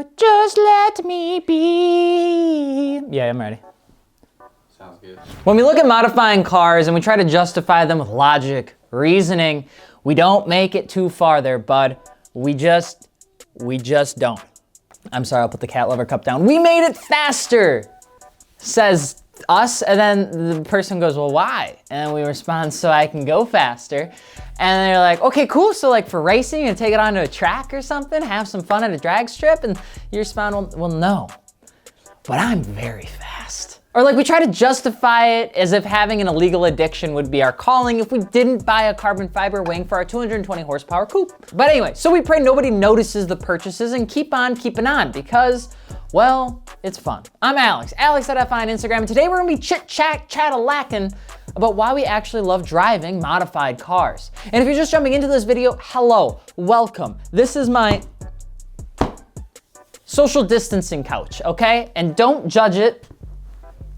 So just let me be. Yeah, I'm ready. Sounds good. When we look at modifying cars and we try to justify them with logic, reasoning, we don't make it too far there, bud. We just don't. I'm sorry, I'll put the cat lover cup down. We made it faster, says us, and then the person goes, well, why? And we respond, so I can go faster. And they're like, okay, cool, so like for racing and take it onto a track or something, have some fun at a drag strip? And you respond, well, no, but I'm very fast. Or like we try to justify it as if having an illegal addiction would be our calling if we didn't buy a carbon fiber wing for our 220 horsepower coupe. But anyway, so we pray nobody notices the purchases and keep on keeping on because, well, it's fun. I'm Alex at FI on Instagram, and today we're gonna be chat-a-lacking about why we actually love driving modified cars. And if you're just jumping into this video, hello, welcome. This is my social distancing couch, okay? And don't judge it.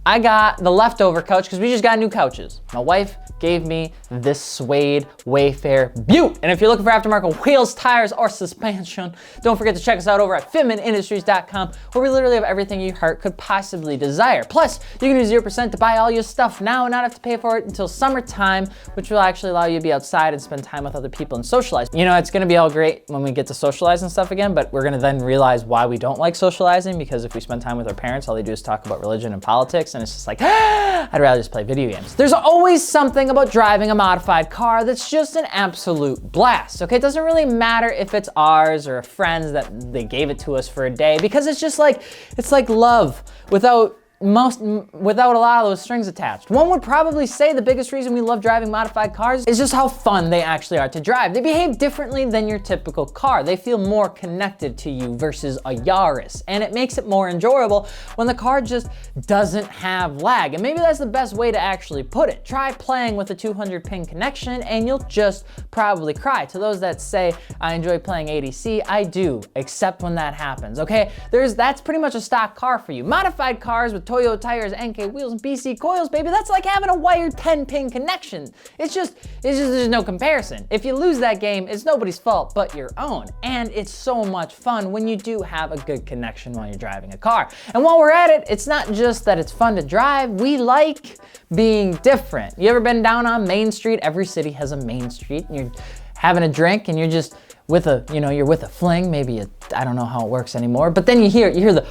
I got the leftover couch because we just got new couches. My wife gave me this suede Wayfair Butte. And if you're looking for aftermarket wheels, tires, or suspension, don't forget to check us out over at Fitment, industriescom, where we literally have everything your heart could possibly desire. Plus, you can use 0% to buy all your stuff now and not have to pay for it until summertime, which will actually allow you to be outside and spend time with other people and socialize. You know, it's gonna be all great when we get to socialize and stuff again, but we're gonna then realize why we don't like socializing, because if we spend time with our parents, all they do is talk about religion and politics, and it's just like, I'd rather just play video games. There's always something about driving a modified car that's just an absolute blast, okay? It doesn't really matter if it's ours or a friend's that they gave it to us for a day, because it's just like, it's like love without a lot of those strings attached. One would probably say the biggest reason we love driving modified cars is just how fun they actually are to drive. They behave differently than your typical car. They feel more connected to you versus a Yaris, and it makes it more enjoyable when the car just doesn't have lag. And maybe that's the best way to actually put it. Try playing with a 200 pin connection and you'll just probably cry. To those that say, I enjoy playing ADC, I do, except when that happens, okay? That's pretty much a stock car for you. Modified cars with Toyo tires, NK wheels, and BC coils, baby, that's like having a wired 10-pin connection. There's no comparison. If you lose that game, it's nobody's fault but your own. And it's so much fun when you do have a good connection while you're driving a car. And while we're at it, it's not just that it's fun to drive, we like being different. You ever been down on Main Street? Every city has a Main Street, and you're having a drink and you're just with a, you're with a fling, maybe I don't know how it works anymore, but then you hear the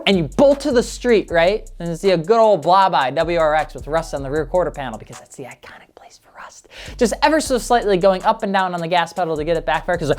and you bolt to the street, right? And you see a good old Blob-Eye WRX with rust on the rear quarter panel, because that's the iconic place for rust. Just ever so slightly going up and down on the gas pedal to get it backfire, because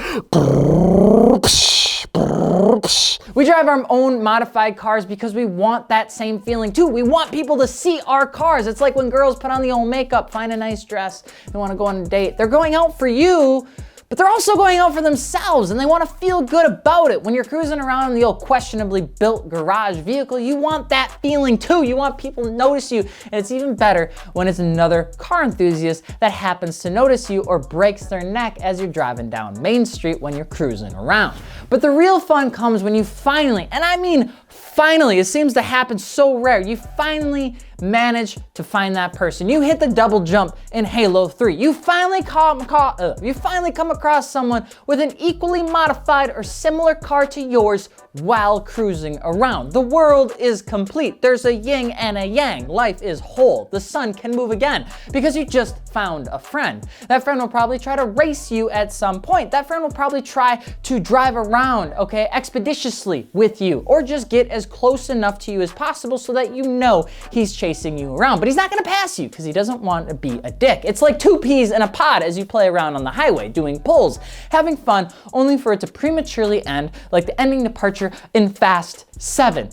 we drive our own modified cars because we want that same feeling too. We want people to see our cars. It's like when girls put on the old makeup, find a nice dress, they want to go on a date. They're going out for you, but they're also going out for themselves, and they want to feel good about it. When you're cruising around in the old questionably built garage vehicle, you want that feeling too. You want people to notice you, and it's even better when it's another car enthusiast that happens to notice you or breaks their neck as you're driving down Main Street when you're cruising around. But the real fun comes when you finally, and I mean finally, it seems to happen so rare, you finally manage to find that person. You hit the double jump in Halo 3. You finally come across someone with an equally modified or similar car to yours while cruising around. The world is complete. There's a yin and a yang. Life is whole. The sun can move again because you just found a friend. That friend will probably try to race you at some point. That friend will probably try to drive around, okay, expeditiously with you, or just get as close enough to you as possible so that you know he's chasing you around. But he's not gonna pass you because he doesn't want to be a dick. It's like two peas in a pod as you play around on the highway doing pulls, having fun, only for it to prematurely end like the ending departure in Fast 7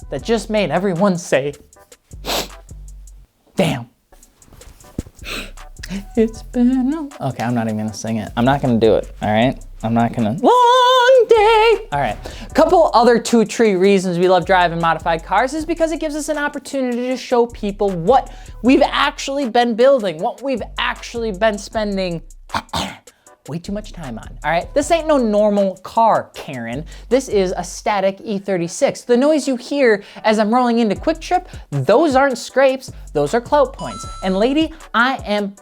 that just made everyone say, damn. It's been okay, I'm not even gonna sing it. I'm not gonna do it, all right? I'm not gonna. Long day. All right, a couple other two-tree reasons we love driving modified cars is because it gives us an opportunity to show people what we've actually been building, what we've actually been spending way too much time on, all right? This ain't no normal car, Karen. This is a static E36. The noise you hear as I'm rolling into Quick Trip, those aren't scrapes, those are clout points. And lady, I am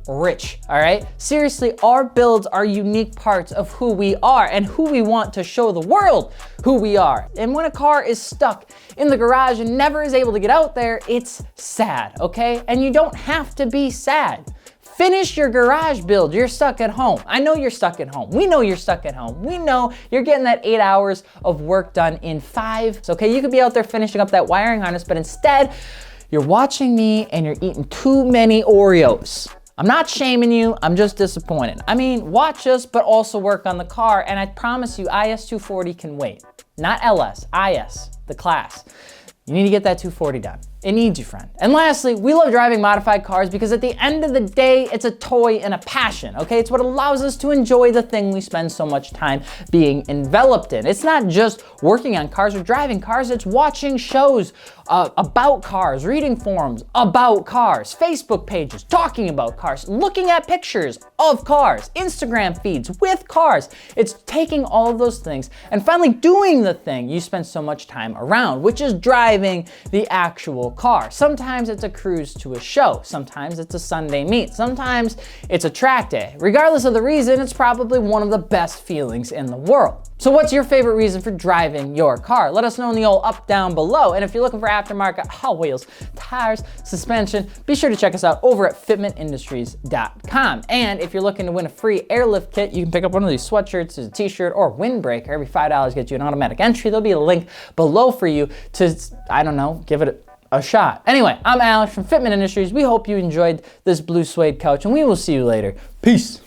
rich, all right? Seriously, our builds are unique parts of who we are and who we want to show the world who we are. And when a car is stuck in the garage and never is able to get out there, it's sad, okay? And you don't have to be sad. Finish your garage build. You're stuck at home. I know you're stuck at home. We know you're stuck at home. We know you're getting that 8 hours of work done in 5. It's okay, you could be out there finishing up that wiring harness, but instead, you're watching me and you're eating too many Oreos. I'm not shaming you, I'm just disappointed. I mean, watch us, but also work on the car, and I promise you, IS 240 can wait. Not LS, IS, the class. You need to get that 240 done. It needs you, friend. And lastly, we love driving modified cars because at the end of the day, it's a toy and a passion, okay? It's what allows us to enjoy the thing we spend so much time being enveloped in. It's not just working on cars or driving cars, it's watching shows about cars, reading forums about cars, Facebook pages talking about cars, looking at pictures of cars, Instagram feeds with cars. It's taking all of those things and finally doing the thing you spend so much time around, which is driving the actual car. Sometimes it's a cruise to a show. Sometimes it's a Sunday meet. Sometimes it's a track day. Regardless of the reason, it's probably one of the best feelings in the world. So what's your favorite reason for driving your car? Let us know in the old up down below. And if you're looking for aftermarket Hot Wheels, tires, suspension, be sure to check us out over at fitmentindustriescom. And if you're looking to win a free airlift kit, you can pick up one of these sweatshirts, a t-shirt, or windbreaker. Every $5 gets you an automatic entry. There'll be a link below for you to, I don't know, give it a shot. Anyway, I'm Alex from Fitment Industries. We hope you enjoyed this blue suede couch, and we will see you later. Peace.